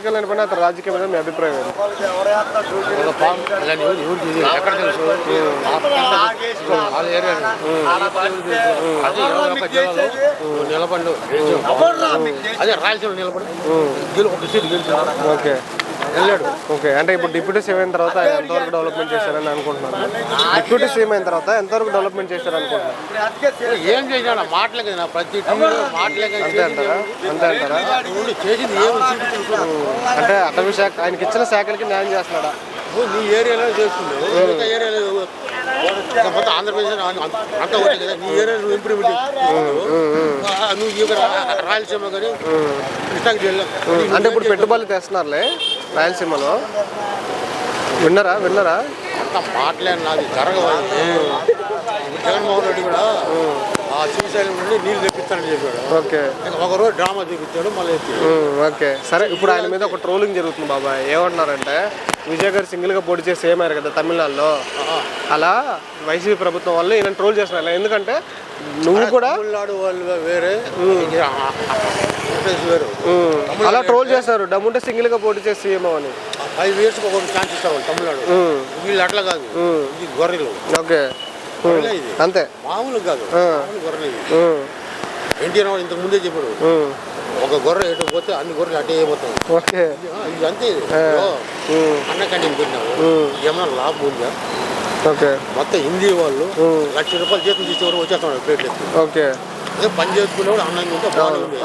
కళ్యాణ్ పైన అతని రాజకీయం మీద మీ అభిప్రాయం ఏంటి? అదే రాయలసీమ నిలబడి ఒక సీట్ గెలిచాడు. ఓకే వెళ్ళాడు. ఓకే, అంటే ఇప్పుడు డిప్యూటీ సీఎం అయిన తర్వాత ఆయన ఎంతవరకు డెవలప్మెంట్ చేశారని అనుకుంటున్నాను? డిప్యూటీ సీఎం అయిన తర్వాత ఎంతవరకు డెవలప్మెంట్ చేశారనుకుంటున్నాను? ఏం చేశాడు మాటలే కదా, ప్రతి మాటలే అంతే అంటారా? అంతే అంటారా? చేసింది అంటే అటవీ శాఖ ఆయనకి ఇచ్చిన శాఖలకి న్యాయం చేస్తున్నాడా? నీ ఏరియాలో చేస్తుంది, ఏరియాలో మొత్తం ఆంధ్రప్రదేశ్ అంతా ఒకటి కదా. నీ ఏరియా నువ్వు ఇంప్రూవ్మెంట్ నువ్వు ఇక్కడ రాయలసీమ కానీ కృష్ణా జిల్లా అంటే ఇప్పుడు పెట్టుబడులు తెస్తున్నారులే రాయలసీమలో. విన్నారా? అంత మాటలే నాది జరగవాలి. జగన్మోహన్ రెడ్డి కూడా ఆ శ్రీశైలం నుండి నీళ్ళు తెప్పిస్తానని చెప్పాడు. ఓకే, ఒకరోజు డ్రామా చూపించాడు మళ్ళీ. ఓకే సరే, ఇప్పుడు ఆయన మీద ఒక ట్రోలింగ్ జరుగుతుంది బాబాయ్. ఏమంటున్నారంటే విజయ్ గారు సింగిల్గా పోటీ చేసి సీఎం అయ్యారు కదా తమిళనాడులో, అలా వైసీపీ ప్రభుత్వం వల్ల ఈయన ట్రోల్ చేస్తున్నారు. ఎందుకంటే నువ్వు కూడా తమిళనాడు వాళ్ళు వేరే వేరు అలా ట్రోల్ చేస్తారు. డమ్ముంటే సింగిల్గా పోటీ చేసి సీఎం అని 5 years ఒక ఛాన్స్ ఇస్తారు వాళ్ళు తమిళనాడు. వీళ్ళు అట్లా కాదు, ఇది గొర్రెలు. ఓకే అంతే, మామూలు కాదు, గొర్రెలు. ఎన్టీఆర్ ఇంతకు ముందే చెప్పాడు, ఒక గొర్రె ఎటు పోతే అన్ని గొర్రెలు అట్టే అయిపోతాయి. ఓకే ఇది అంతే. అన్న క్యాంటీన్ పెట్టినావు, ఏమన్నా లాభం ఉందా? ఓకే, మొత్తం హిందీ వాళ్ళు ₹1,00,000 జీతం తీసేవారు వచ్చేస్తున్నాడు ప్లేట్లు ఎత్తి. ఓకే, అదే పని చేసుకునేవాడు అన్నంగా ఉంటే బాగుంది.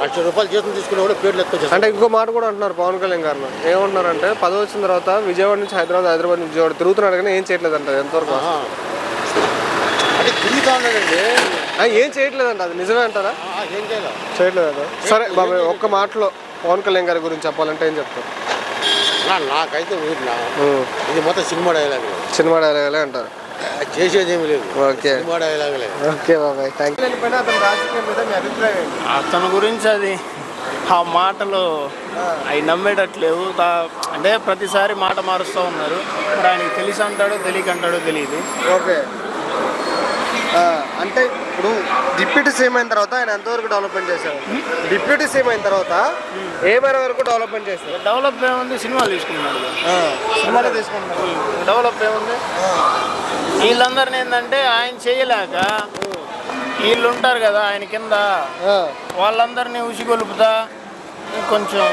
₹1,00,000 జీతం తీసుకునేవాడు ప్లేట్లు ఎత్తుకొచ్చేస్తాడు. అంటే ఇంకో మాట కూడా అంటున్నారు పవన్ కళ్యాణ్ గారు. ఏమంటున్నారంటే పదవి వచ్చిన తర్వాత విజయవాడ నుంచి హైదరాబాద్ నుంచి విజయవాడ తిరుగుతున్నాడు కానీ ఏం చేయట్లేదు అంటారు. ఎంతవరకు అంటే తిరుగుతా ఉన్నాడండి, ఏం చేయట్లేదంట. అది నిజమే అంటారా? ఏం చేయట్లేదంట. సరే బాబాయ్, ఒక్క మాటలో పవన్ కళ్యాణ్ గారి గురించి చెప్పాలంటే ఏం చెప్తారు? నాకైతే ఇది మొత్తం సినిమా డైలాగులే అంటారు, చేసేది ఏమి లేదు. ఓకే, సినిమా డైలాగులే. ఓకే బాబాయ్, థ్యాంక్ యూ. అతని రాజకీయం మీద మీ అభిప్రాయం ఏంటి? అతని గురించి అది ఆ మాటలు అవి నమ్మేటట్లేవు. అంటే ప్రతిసారి మాట మారుస్తూ ఉన్నారు. మరి ఆయనకి తెలిసి అంటాడో తెలియకంటాడో తెలియదు. ఓకే, అంటే ఇప్పుడు డిప్యూటీ సీఎం అయిన తర్వాత ఆయన ఎంతవరకు డెవలప్మెంట్ చేశారు? డిప్యూటీ సీఎం అయిన తర్వాత ఏ మేర వరకు డెవలప్మెంట్ చేశారు? డెవలప్ ఏముంది, సినిమాలు తీసుకుంటున్నాడు. సినిమాలో తీసుకుంటున్నారు. డెవలప్ ఏముంది, వీళ్ళందరినీ ఏంటంటే ఆయన చేయలేక వీళ్ళు ఉంటారు కదా ఆయన కింద, వాళ్ళందరినీ ఉసిగొలుపుతా కొంచెం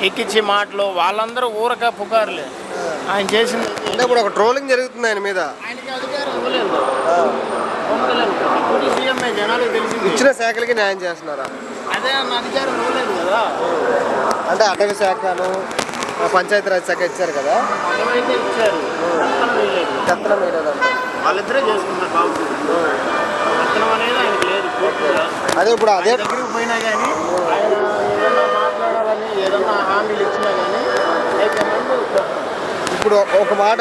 ఎక్కించి మాటలు, వాళ్ళందరూ ఊరక పుకారులే ఆయన చేసింది. అంటే ఇప్పుడు ఒక ట్రోలింగ్ జరుగుతుంది ఆయన మీద. ఆయనకి అధికారం ఇవ్వలేదు, సీఎంఏ జనాలకు తెలిసింది. ఇచ్చిన శాఖలకి న్యాయం చేస్తున్నారా? అదే అన్న అధికారం ఇవ్వలేదు కదా. అంటే అటవీ శాఖను పంచాయతీరాజ్ శాఖ ఇచ్చారు కదా, అటవైతే ఇచ్చారు, కత్తనం వేయలేదంట. వాళ్ళిద్దరే చేసుకున్నారు బాబు. కత్తనం అనేది ఆయనకి లేదు. అదే ఇప్పుడు అదే దగ్గరికి పోయినా కానీ ఆయన ఏదన్నా మాట్లాడాలని ఏదన్నా హామీలు ఇచ్చినా కానీ ఇప్పుడు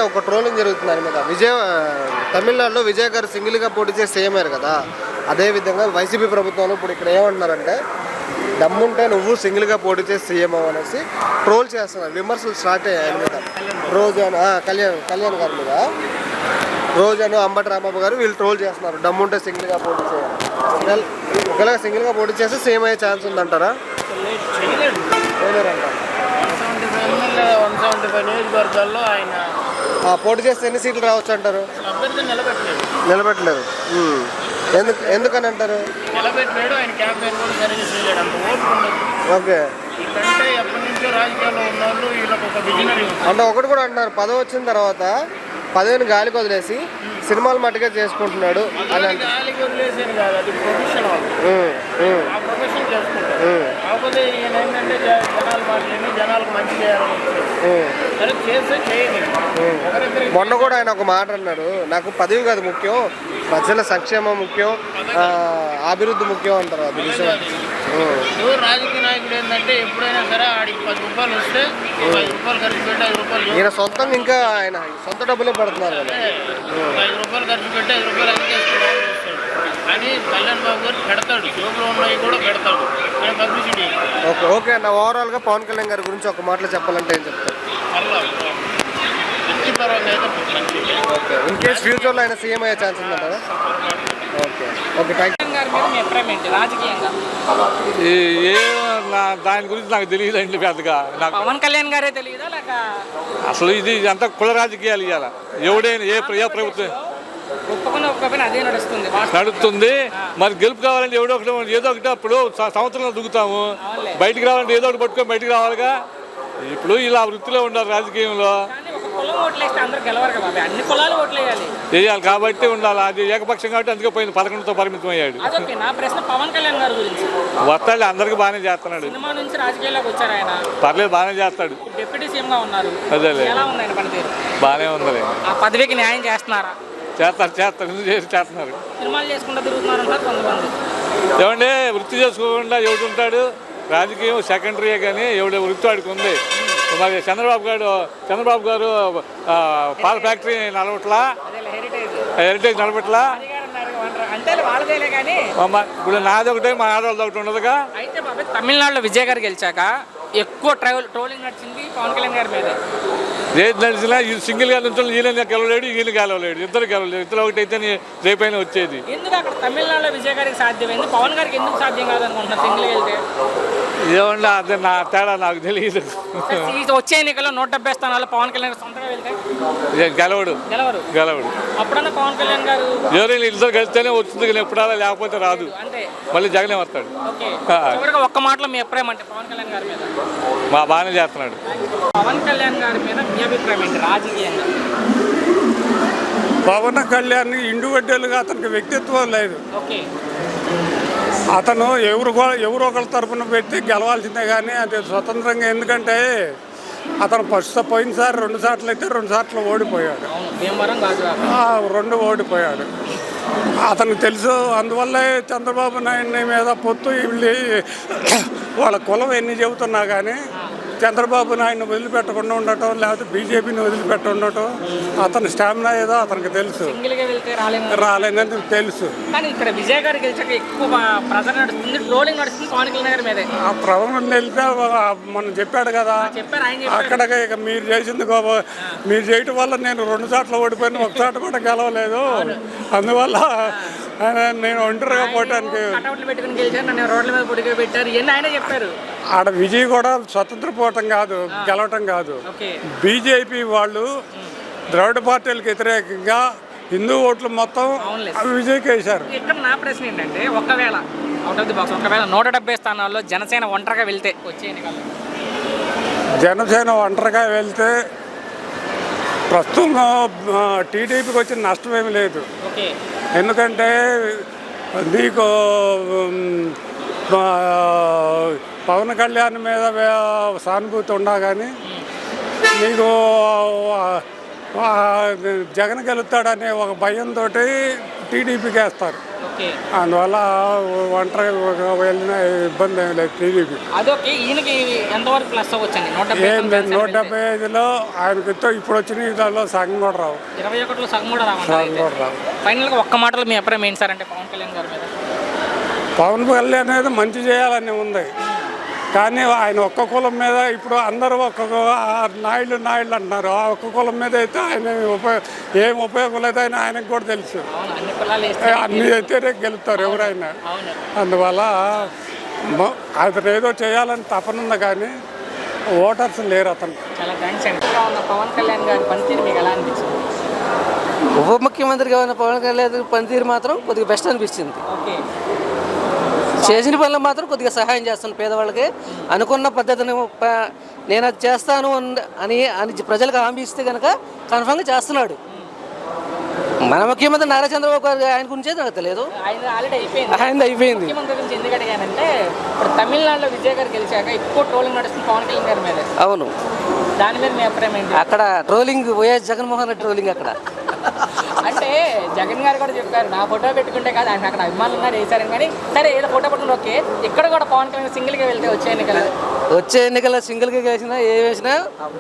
ఒక ట్రోలింగ్ జరుగుతుంది ఆయన మీద. తమిళనాడులో విజయ్ గారు సింగిల్గా పోటీ చేసి సీఎం అయ్యారు కదా, అదేవిధంగా వైసీపీ ప్రభుత్వంలో ఇప్పుడు ఇక్కడ ఏమంటున్నారంటే దమ్ముంటే నువ్వు సింగిల్గా పోటీ చేసి సీఎం అనేసి ట్రోల్ చేస్తున్నారు. విమర్శలు స్టార్ట్ అయ్యాయి ఆయన మీద. రోజాను కళ్యాణ్ గారి మీద, రోజాను అంబటి రాంబాబు గారు వీళ్ళు ట్రోల్ చేస్తున్నారు. దమ్ముంటే సింగిల్గా పోటీ చేయాలి, ఒకవేళ సింగిల్గా పోటీ చేస్తే సీఎం అయ్యే ఛాన్స్ ఉందంటారా? చేయలేరంట. 175 నియోజకవర్గాల్లో ఆయన పోటీ చేస్తే ఎన్ని సీట్లు రావచ్చు అంటారు? నిలబెట్టలేరు. ఎందుకని అంటారు? నిలబెట్టలేడు. ఆయన క్యాంపెయిన్ కూడా సరిగ్గా చేయలేడు, అంత ఓపిక ఉండదు. ఓకే, ఇక్కడంటే ఎప్పటి నుంచో రాజకీయాల్లో ఉన్నవాళ్ళు వీళ్ళకి ఒక విజనరీ. అంటే ఒకటి కూడా అంటున్నారు, పదవి వచ్చిన తర్వాత పదవిని గాలికి వదిలేసి సినిమాలు మట్టుగా చేసుకుంటున్నాడు అని. గాలికి వదిలేసేది కాదు, అది ప్రొఫెషన్ వాళ్ళు. ఆ ప్రొఫెషన్ చేసుకుంటారు. కాకపోతే ఈయన ఏంటంటే జనాలు మాట్లాడి జనాలకు మంచి చేయాలని సరే చేస్తే చేయగలి. మొన్న కూడా ఆయన ఒక మాట అన్నాడు, నాకు పదవి కాదు ముఖ్యం, ప్రజల సంక్షేమం ముఖ్యం, అభివృద్ధి ముఖ్యం అంటారు. అది విషయం. రాజకీయ నాయకుడు ఏంటంటే ఎప్పుడైనా సరే ఆడికి ₹10 వస్తే ₹5 ఖర్చు పెట్టి ₹5 ఈయన సొంతంగా ఇంకా ఆయన సొంత డబ్బులే పెడుతున్నారు కదా. ₹5 ఖర్చు పెట్టి ₹5 అందుకేస్తున్నాడు వస్తాడు. కానీ కళ్యాణ్ బాబు గారు పెడతాడు, జోబులో ఉన్నవి కూడా పెడతాడు, కానీ పబ్లిసిటీ. ఓకే అన్న, ఓవరాల్గా పవన్ కళ్యాణ్ గారి గురించి ఒక మాటలో చెప్పాలంటే ఏం చెప్తారు? ఓకే, ఇన్ కేస్ ఫ్యూచర్లో ఆయన సీఎం అయ్యే ఛాన్స్ ఉందంటారా? Okay thank you. దాని గురించి నాకు తెలియదండి పెద్దగా. నాకు పవన్ కళ్యాణ్ గారే తెలియదా లేక అసలు ఇది అంతా కుల రాజకీయాలు ఇవ్వాలి. ఎవడైనా ఏ ప్రభుత్వం ఒప్పుకొని అదే నడుస్తుంది. మరి గెలుపు కావాలంటే ఏదో ఒకటి అప్పుడు సంవత్సరంలో దిగుతాము. బయటికి రావాలంటే ఏదో ఒకటి పట్టుకొని బయటికి రావాలిగా. ఇప్పుడు ఇలా వృత్తిలో ఉండాలి రాజకీయంలో వేయాలి కాబట్టి ఉండాలి. అది ఏకపక్షం కాబట్టి అందుకే పోయింది 11తో పరిమితం అయ్యాడు. వస్తాడు, అందరికి బాగానే చేస్తున్నాడు. పర్లేదు, బాగానే చేస్తాడు. అదే బాగానే ఉంది. పదవికి న్యాయం చేస్తున్నారా? చేస్తారు చేస్తున్నారు. సినిమాలు చేసుకుంటూ తిరుగుతున్నారు కొంతమంది. ఏమంటే వృత్తి చేసుకోకుండా ఎవడు ఉంటాడు? రాజకీయం సెకండరీయే కానీ ఎవడ వృత్తి వాడికి ఉంది. మరి చంద్రబాబు గారు పాల ఫ్యాక్టరీ నడవట్లా, హెరిటేజ్ నడవట్లా. ఇప్పుడు నాది ఒకటే, మా ఆడవాళ్ళది ఒకటి ఉండదుగా. అయితే తమిళనాడులో విజయ్ గారు గెలిచాక ఎక్కువ ట్రోలింగ్ నడిచింది పవన్ కళ్యాణ్ గారి మీద. ఏది నడిచినా ఈ సింగిల్గా నుంచి ఈయన గెలవలేడు, ఈయన గెలవలేడు, ఇద్దరు గెలవలేడు. ఇద్దరు ఒకటైతే రేపైనా వచ్చేది. ఎందుకు అక్కడ తమిళనాడులో విజయ్ గారికి సాధ్యమైంది, పవన్ గారికి ఎందుకు సాధ్యం కాదనుకుంటున్నారు సింగిల్ వెళ్తే? ఏమన్నా అదే నా తేడా నాకు తెలియదు. వచ్చే ఎన్నికల్లో 170 స్థానాలు పవన్ కళ్యాణ్ సొంతంగా వెళ్తే గెలవడు. అప్పుడన్నా పవన్ కళ్యాణ్ గారు ఎవరైనా ఇద్దరు కలిస్తేనే వస్తుంది, ఎప్పుడలా లేకపోతే రాదు. అంటే మళ్ళీ జగనే వస్తాడు. ఒక్క మాటలో మీ అభిప్రాయం అంటే పవన్ కళ్యాణ్ గారి మీద? బాగానే చేస్తున్నాడు. పవన్ కళ్యాణ్ గారి మీద మీ అభిప్రాయం ఏంటి రాజకీయంగా? పవన్ కళ్యాణ్ ఇండివిజువల్గా అతనికి వ్యక్తిత్వం లేదు. ఓకే, అతను ఎవరో ఒకరి తరఫున పెట్టి గెలవాల్సిందే కానీ అది స్వతంత్రంగా. ఎందుకంటే అతను పోయినసారి 2 సార్లు అయితే 2 సార్లు ఓడిపోయాడు. 2 ఓడిపోయాడు. అతనికి తెలుసు. అందువల్లే చంద్రబాబు నాయుడు మీద పొత్తు వెళ్ళి వాళ్ళ కులం ఎన్ని చెబుతున్నా కానీ చంద్రబాబు నాయుడిని వదిలిపెట్టకుండా ఉండటం, లేకపోతే బీజేపీని వదిలిపెట్టి ఉండటం, అతని స్టామినా ఏదో అతనికి తెలుసు. రాలేదని తెలుసు. కానీ ఇక్కడ విజయ్ గారు గెలిచాక ఎక్కువ ప్రజలు నడుస్తుంది, ట్రోలింగ్ నడుస్తుంది పవన్ కళ్యాణ్ గారి మీదే. ఆ ప్రవణం వెళ్తే మనం చెప్పాడు కదా, అక్కడ ఇక మీరు చేసింది మీరు చేయటం వల్ల నేను 2 సార్లు ఓడిపోయిన, 1 సారి కూడా గెలవలేదు. అందువల్ల నేను ఒంటరిగా పోవటానికి ఆడ విజయ్ కూడా స్వతంత్ర పోవటం కాదు, గెలవటం కాదు. బీజేపీ వాళ్ళు ద్రవిడ పార్టీలకు వ్యతిరేకంగా హిందూ ఓట్లు మొత్తం విజయ్కి వేశారు. ఇక్కడ నా ప్రశ్న ఏంటంటే, ఒకవేళ 170 స్థానాల్లో జనసేన ఒంటరిగా వెళ్తే వచ్చే ఎన్నికల్లో, జనసేన ఒంటరిగా వెళ్తే ప్రస్తుతం టీడీపీకి వచ్చిన నష్టమేమి లేదు. ఎందుకంటే నీకు పవన్ కళ్యాణ్ మీద సానుభూతి ఉన్నా కానీ నీకు జగన్ గెలుస్తాడనే ఒక భయంతో టీడీపీకి వేస్తారు. అందువల్ల ఒంటరిగా వెళ్ళిన ఇబ్బంది ఏమి లేదు టీడీపీ. 175లో ఆయనకి ఇప్పుడు వచ్చిన దానిలో సగం కూడా రావు. 21లో సగం కూడా రావు. ఫైనల్గా ఒక్క మాటలో మీ అభిప్రాయం ఏంటి సార్ అంటే పవన్ కళ్యాణ్ గారి మీద? పవన్ కళ్యాణ్ అనేది మంచి చేయాలని ఉంది, కానీ ఆయన ఒక్క కులం మీద ఇప్పుడు అందరూ ఒక్కొక్క నాయుళ్ళు అంటున్నారు. ఆ ఒక్క కులం మీద అయితే ఆయన ఏం ఉపయోగం లేదు అని ఆయనకు కూడా తెలుసు. అన్ని అయితేనే గెలుస్తారు ఎవరైనా. అందువల్ల అతను ఏదో చేయాలని తపనుంది కానీ ఓటర్స్ లేరు అతను. పవన్ కళ్యాణ్ గారి పనితీరు మీకు ఎలా అనిపించింది? ఉప ముఖ్యమంత్రిగా ఉన్న పవన్ కళ్యాణ్ పనితీరు మాత్రం కొద్దిగా బెస్ట్ అనిపించింది. చేసిన పనులు మాత్రం కొద్దిగా సహాయం చేస్తాను పేదవాళ్ళకి. అనుకున్న పద్ధతిని నేను అది చేస్తాను అని ప్రజలకు హామీ ఇస్తే కనుక కన్ఫర్మ్గా చేస్తున్నాడు. మన ముఖ్యమంత్రి నారా చంద్రబాబు గారు ఆయన గురించే నాకు తెలియదు. ఆయన అయిపోయింది. ఎందుకు అడిగానంటే ఇప్పుడు తమిళనాడులో విజయ్ గారు గెలిచాక ఎక్కువ ట్రోలింగ్ నడుస్తుంది పవన్ కళ్యాణ్ గారి మీద. అవును, దాని మీద మీ అభిప్రాయం ఏంటి? అక్కడ trolling YS Jaganmohan Reddy trolling అక్కడ. అంటే జగన్ గారు కూడా చెప్పారు నా ఫోటో పెట్టుకుంటే కాదు, ఆయన అక్కడ అభిమానులు ఉన్నారు వేసారు కానీ సరే ఏదో ఫోటో పెట్టుకుంటే ఓకే. ఇక్కడ కూడా పవన్ కళ్యాణ్ సింగిల్గా వెళ్తే వచ్చే ఎన్నికల్లో సింగిల్గా వేసినా ఏ వేసినా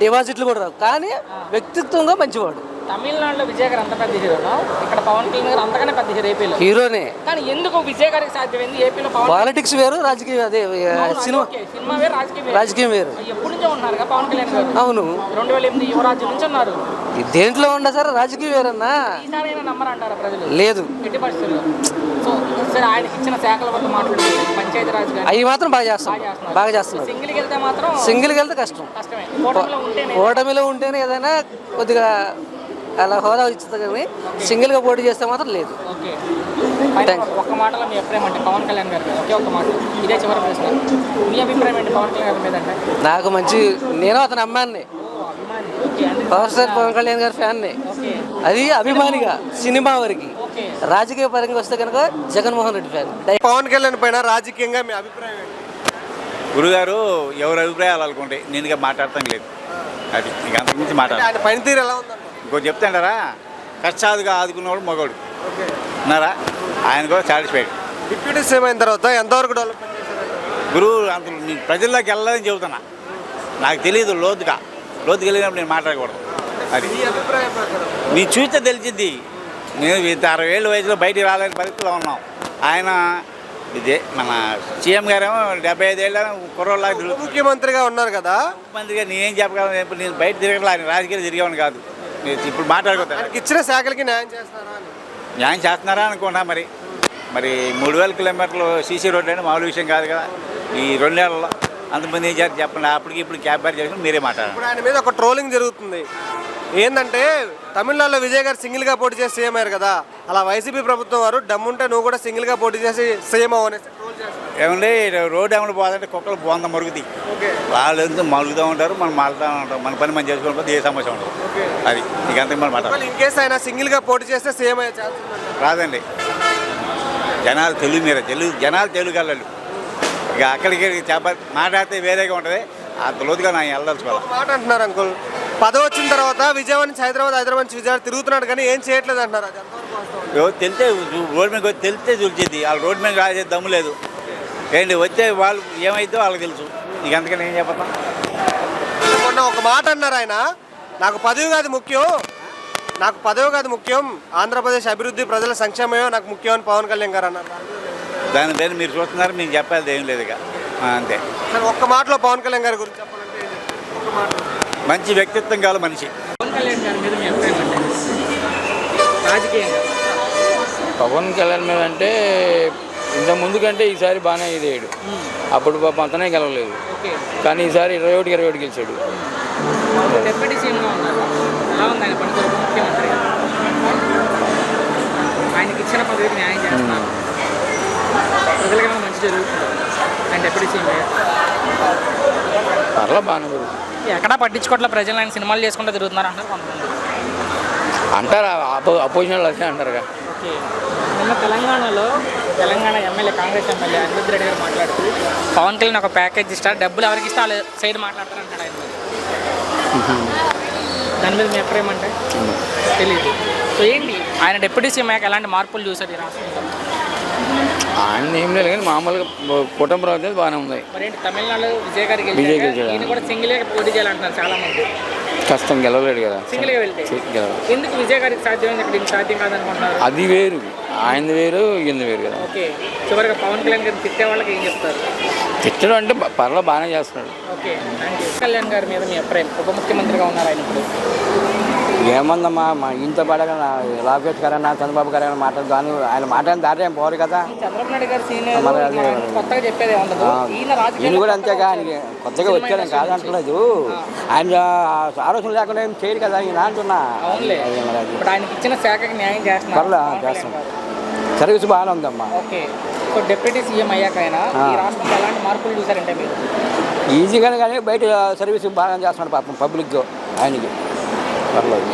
డిపాజిట్లు కూడా రావు, కానీ వ్యక్తిత్వంగా మంచివాడు. తమిళనాడులో విజయ్ గారు అంత పెద్ద హీరోనా, ఇక్కడ పవన్ కళ్యాణ్ గారు అంతకన్నా పెద్ద హీరో ఏపీలో. హీరోనే. కానీ ఎందుకు విజయ్ గారికి సాధ్యమైంది ఏపీలో పవన్ పాలిటిక్స్ వేరు, రాజకీయం అదే సినిమా ఓకే, సినిమా వేరు, రాజకీయం వేరు. రాజకీయం వేరు. ఎప్పటి నుంచో ఉన్నారు పవన్ కళ్యాణ్ గారు. అవును. 2008 యువరాజ్యం నుంచి ఉన్నారు. దేంట్లో ఉండ సార్ రాజకీయం వేరన్నా. ఈసారి నమ్మరంటారా ప్రజలు? లేదు. ఎట్టి పరిస్థితుల్లో. సో సరే, ఆయనకి ఇచ్చిన శాఖల వల్ల మాట్లాడుతున్నారు, పంచాయతీ రాజ్ గారు అవి మాత్రం బాగా చేస్తాం, బాగా చేస్తున్నారు. సింగిల్కి వెళ్తే మాత్రం సింగిల్కి వెళ్తే కష్టం. కష్టమే. కూటమిలో ఉంటేనే. ఓటమిలో ఉంటేనే ఏదైనా కొద్దిగా అలా హోదా ఇస్తుంది, కానీ సింగిల్గా పోటీ చేస్తే మాత్రం లేదు. ఓకే. ఒక్క మాటలో మీ అభిప్రాయం అంటే పవన్ కళ్యాణ్ గారి మీద, ఒకే ఒక్క మాట, ఇదే చివరి ప్రశ్న, మీ అభిప్రాయం ఏంటి పవన్ కళ్యాణ్ గారి మీద? అంటే నాకు మంచి, నేను అతని అమ్మాయిని, పవర్ స్టార్ పవన్ కళ్యాణ్ గారి ఫ్యాన్ని. అది అభిమానిగా, సినిమా వరకు. రాజకీయ పరంగా వస్తే కనుక జగన్మోహన్ రెడ్డి ఫ్యాన్. పవన్ కళ్యాణ్ పైన రాజకీయంగా మీ అభిప్రాయం ఏంటి? గురుగారు ఎవరి అభిప్రాయాలు అనుకుంటే నేను ఇక మాట్లాడతాం లేదు, అది ఇక అంతకుమించి మాట్లాడాలి. ఆయన పనితీరు ఎలా ఉందంట? ఇంకో చెప్తాడారా, కష్టాలుగా ఆదుకున్నవాడు మగవాడు ఉన్నారా, ఆయన కూడా సాటిస్ఫైడ్. డిప్యూటీ సీఎం అయిన తర్వాత ఎంతవరకు డెవలప్మెంట్ చేశారు? గురువు అంత నేను ప్రజల్లోకి వెళ్ళాలని చెబుతున్నా, నాకు తెలియదు లోతుగా వెళ్ళినప్పుడు నేను మాట్లాడకూడదు. అది మీ అభిప్రాయం ప్రకారం నేను చూస్తే తెలిసింది. నేను 60 ఏళ్ళ వయసులో బయటికి రాలేని పరిస్థితిలో ఉన్నాం. ఆయన ఇదే మన సీఎం గారేమో 75 ఏళ్ళ కుర్రోళ్ళగా తిరుగుతుంది. ముఖ్యమంత్రిగా ఉన్నారు కదా, ముఖ్యమంత్రిగా నేనేం చెప్పగలను? ఇప్పుడు నేను బయట తిరగలే, ఆయన రాజకీయాలు తిరిగేవాడిని కాదు. నేను ఇప్పుడు మాట్లాడుకోతాను. ఆయనకి ఇచ్చిన శాఖలకి న్యాయం చేస్తున్నారా అని. న్యాయం చేస్తున్నారా అనుకున్నా. మరి 3000 కిలోమీటర్లు సీసీ రోడ్డు అంటే మామూలు విషయం కాదు కదా. ఈ 2 నెలల్లో అంతమంది ఏం చేయాలి చెప్పండి. అప్పటికి ఇప్పుడు క్యాబ్ చేసి మీరే మాట్లాడారు. ఇప్పుడు ఆయన మీద ఒక ట్రోలింగ్ జరుగుతుంది. ఏంటంటే తమిళనాడులో విజయ్ గారు సింగిల్గా పోటీ చేసి సీఎం అయ్యారు కదా, అలా వైసీపీ ప్రభుత్వం వారు దమ్ముంటే నువ్వు కూడా సింగిల్గా పోటీ చేసి సీఎం అవ్వనేసి ట్రోల్ చేస్తారు. ఏమంటే రోడ్డు ఏమైనా పోదంటే కుక్కలు బోంద మరుగుతాయి. వాళ్ళు ఎందుకు మరుగుతూ ఉంటారు, మనం మారుతూ ఉంటాం. మన పని మనం చేసుకుని పోతే ఏ సమస్య ఉండదు. అది ఇక అంతే మనం మాట్లాడాలి. ఇన్ కేసు ఆయన సింగిల్గా పోటీ చేస్తే సీఎం అయ్యే ఛాన్స్ ఉందంట. రాదండి. జనాలు తెలుగు మీద జనాలు తెలుగు వాళ్ళు ఇక అక్కడికి మాట్లాడితే వేరేగా ఉంటుంది. అంత లోతుగా నేను వెళ్ళదలుచుకోవాలి. ఒక మాట అంటున్నారు అంకుల్, పదవి వచ్చిన తర్వాత విజయవాడ నుంచి హైదరాబాద్ నుంచి విజయవాడ తిరుగుతున్నాడు కానీ ఏం చేయట్లేదు అంటున్నారు. అది ఎంతవరకు వాస్తవం? తెలితే రోడ్ మీద తెలితే చూసేది, వాళ్ళు రోడ్ మీద రాసే దమ్ము లేదు. ఏంటి వచ్చే వాళ్ళు ఏమైతే వాళ్ళకి తెలుసు. ఇక అందుకని ఏం చెప్పతాం. మొన్న ఒక మాట అన్నారు ఆయన, నాకు పదవి కాదు ముఖ్యం, ఆంధ్రప్రదేశ్ అభివృద్ధి ప్రజల సంక్షేమమే నాకు ముఖ్యం అని పవన్ కళ్యాణ్ గారు అన్నారు. దాని మీరు చూస్తున్నారు, మీకు చెప్పాలి ఏం లేదు ఇక అంతే. సరే, ఒక్క మాటలో పవన్ కళ్యాణ్ గారి గురించి చెప్పాలంటే ఏం చెప్తారు? ఒక్క మాటలో. మంచి వ్యక్తిత్వం కాదు మనిషి. పవన్ కళ్యాణ్ గారి మీద మీ అభిప్రాయం అంటే రాజకీయంగా? పవన్ కళ్యాణ్ మీద అంటే ఇంత ముందు కంటే ఈసారి బాగానే ఇదేడు. అప్పుడు పాపం అంతనే గెలవలేదు, కానీ ఈసారి 21 గెలిచాడు. డిప్యూటీ సీఎంగా ఉన్నారు, ఎలా ఉంది ఆయన పనితీరు ముఖ్యమంత్రిగా? ఆయనకి ఇచ్చిన పదవికి న్యాయం చేస్తున్నారు, ప్రజలకైనా మంచి జరుగుతుంది. ఆయన డిప్యూటీ సీఎం పర్లా బాగానే జరుగుతుంది. ఎక్కడా పట్టించుకోవట్లే ప్రజలు, ఆయన సినిమాలు చేసుకుంటూ తిరుగుతున్నారు అంటారు కొంతమంది. అంటారా అపోజిషన్ వాళ్ళు వచ్చి అంటారుగా. ఓకే. నిన్న తెలంగాణ ఎమ్మెల్యే, కాంగ్రెస్ ఎమ్మెల్యే అనిరుద్ధ్ రెడ్డి గారు మాట్లాడుతూ పవన్ కళ్యాణ్ ఒక ప్యాకేజ్ ఇస్తారు, డబ్బులు ఎవరికి ఇస్తే వాళ్ళ సైడ్ మాట్లాడతారు అంటాడు ఆయన. దాని మీద మీ అభిప్రాయం అంటే తెలియదు. సో ఏంటి ఆయన డిప్యూటీ సీఎం అయ్యాక ఎలాంటి మార్పులు చూసారు ఈ రాష్ట్రంలో? ఆయన ఏం లేదు, కానీ మామూలుగా కుటుంబం అయితే బాగానే ఉంది. మరి ఏంటి తమిళనాడు విజయ్ గారికి గెలిచాడు. ఈయన కూడా సింగిల్గా పోటీ చేయాలంటున్నారు చాలా మంది. కష్టం, గెలవలేడు కదా. సింగిల్గా వెళ్తే ఎందుకు విజయ్ గారికి సాధ్యమైంది, ఇక్కడ ఇంక సాధ్యం కాదనుకుంటున్నారు? అది వేరు, ఆయనది వేరు, ఈయనది వేరు కదా. ఓకే. చివరిగా పవన్ కళ్యాణ్ గారిని తిట్టే వాళ్ళకి ఏం చెప్తారు? తిట్టడం అంటే పర్లా బాగానే చేస్తున్నాడు. Okay, thank you. కళ్యాణ్ గారి మీద మీ అభిప్రాయం, ఉప ముఖ్యమంత్రిగా ఉన్నారు ఆయన ఇప్పుడు. ఏమందమ్మా మా ఇంత పడగా లోకేష్ గారన్నా చంద్రబాబు గారైనా మాట్లాడు, కానీ ఆయన మాట్లాడిన దాటే ఏం పోరు కదా. చంద్రబాబు నాయుడు గారు సీనియర్, కొత్తగా చెప్పేది ఉండదు. ఈయన కూడా అంతేగా, ఆయన కొత్తగా వచ్చాడని కాదంటలేదు. ఆయన ఆలోచన లేకుండా ఏం చేయడు కదా ఈయన అంటున్నా. ఇప్పుడు ఆయనకి ఇచ్చిన శాఖకి న్యాయం చేస్తున్నారు, చేస్తాం. సర్వీస్ బాగానే ఉందమ్మా. ఓకే. సో డిప్యూటీ సీఎం అయ్యాక ఆయన ఈ రాష్ట్రంలో ఎలాంటి మార్పులు చూసారంటే మీరు? ఈజీగానే, కానీ బయట సర్వీస్ బాగా చేస్తున్నాడు పాపం పబ్లిక్ ఆయనకి.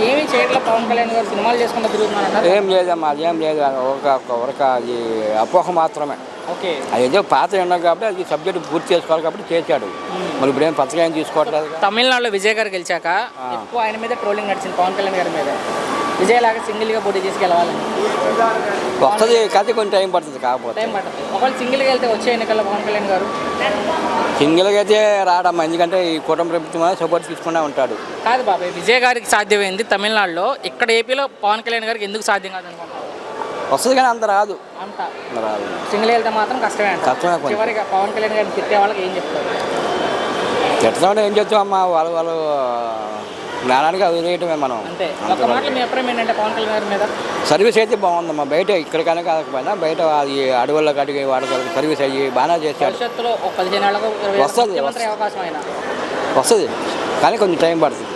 ఏమీ చేయట్లేదు పవన్ కళ్యాణ్ గారు, సినిమాలు చేసుకుంటూ తిరుగుతున్నారు. ఏం లేదమ్మా, అది ఏం లేదు, ఒక అది అపోహ మాత్రమే. ఓకే. అది ఏదో పాత ఉన్నాం కాబట్టి అది సబ్జెక్ట్ పూర్తి చేసుకోవాలి కాబట్టి చేశాడు. మరి ఇప్పుడు ఏం పచ్చగా ఏం తీసుకోవట్లేదు. తమిళనాడులో విజయ్ గారు గెలిచాక ఎక్కువ ఆయన మీద ట్రోలింగ్ నడిచింది పవన్ కళ్యాణ్ గారి మీద. విజయ్ లాగా సింగిల్గా పోటీ చేసి గెలవాలని వస్తుంది కానీ కొంచెం టైం పడుతుంది కాకపోతే టైం పడుతుంది. ఒకవేళ సింగిల్గా వెళ్తే వచ్చే ఎన్నికల్లో పవన్ కళ్యాణ్ గారు సింగిల్గా అయితే రాడమ్మా, ఎందుకంటే ఈ కుటుంబ ప్రభుత్వం సపోర్ట్ తీసుకుంటూ ఉంటాడు. కాదు బాబాయ్, విజయ్ గారికి సాధ్యమైంది తమిళనాడులో, ఇక్కడ ఏపీలో పవన్ కళ్యాణ్ గారికి ఎందుకు సాధ్యం కాదు అనుకుంటున్నారు? వస్తుంది కానీ అంత రాదు, అంత రాదు. సింగిల్ వెళ్తే మాత్రం కష్టమే అంట. కష్టమే కొంచెం. చివరిగా పవన్ కళ్యాణ్ గారిని తిట్టే వాళ్ళకి ఏం చెప్తారు? ఎట్లా ఉంటే ఏం చేస్తామమ్మా, వాళ్ళు జ్ఞానానికి వదిలేయటమే మనం. అంతే. ఒక మాటలో మీ అభిప్రాయం ఏంటంటే పవన్ కళ్యాణ్ గారి మీద సర్వీస్ అయితే బాగుందమ్మా, బయట ఇక్కడ కనుక కాకపోయినా బయట అది అడవుల్లో కడిగి వాడగలరు, సర్వీస్ అయ్యి బాగా చేశాడు. భవిష్యత్తులో ఒక 15 ఏళ్ళకు 20 వస్తుంది, ముఖ్యమంత్రి అవకాశం అయినా వస్తుంది కానీ కొంచెం టైం పడుతుంది.